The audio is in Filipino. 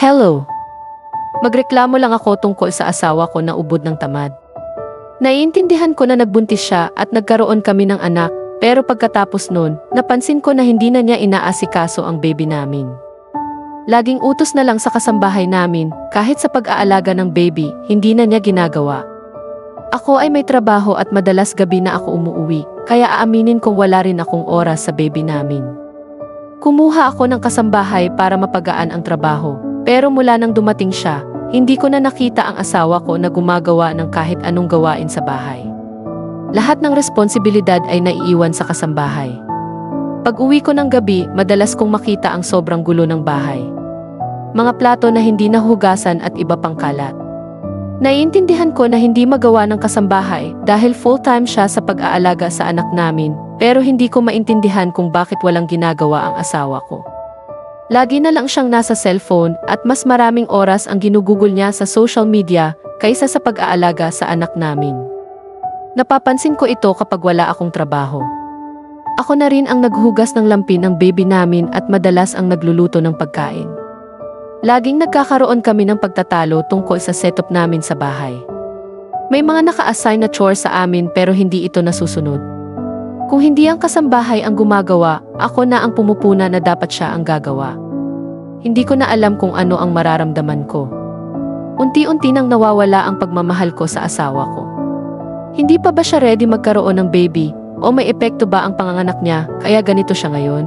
Hello. Magreklamo lang ako tungkol sa asawa ko na ubod ng tamad. Naiintindihan ko na nagbuntis siya at nagkaroon kami ng anak, pero pagkatapos nun, napansin ko na hindi na niya inaasikaso ang baby namin. Laging utos na lang sa kasambahay namin, kahit sa pag-aalaga ng baby, hindi na niya ginagawa. Ako ay may trabaho at madalas gabi na ako umuuwi, kaya aaminin kong wala rin akong oras sa baby namin. Kumuha ako ng kasambahay para mapagaan ang trabaho. Pero mula nang dumating siya, hindi ko na nakita ang asawa ko na gumagawa ng kahit anong gawain sa bahay. Lahat ng responsibilidad ay naiiwan sa kasambahay. Pag-uwi ko ng gabi, madalas kong makita ang sobrang gulo ng bahay. Mga plato na hindi nahugasan at iba pang kalat. Naiintindihan ko na hindi magawa ng kasambahay dahil full-time siya sa pag-aalaga sa anak namin, pero hindi ko maintindihan kung bakit walang ginagawa ang asawa ko. Lagi na lang siyang nasa cellphone at mas maraming oras ang ginugugol niya sa social media kaysa sa pag-aalaga sa anak namin. Napapansin ko ito kapag wala akong trabaho. Ako na rin ang naghugas ng lampin ng baby namin at madalas ang nagluluto ng pagkain. Laging nagkakaroon kami ng pagtatalo tungkol sa setup namin sa bahay. May mga naka-assign na chores sa amin pero hindi ito nasusunod. Kung hindi ang kasambahay ang gumagawa, ako na ang pumupuna na dapat siya ang gagawa. Hindi ko na alam kung ano ang mararamdaman ko. Unti-unti nang nawawala ang pagmamahal ko sa asawa ko. Hindi pa ba siya ready magkaroon ng baby? O may epekto ba ang panganganak niya, kaya ganito siya ngayon?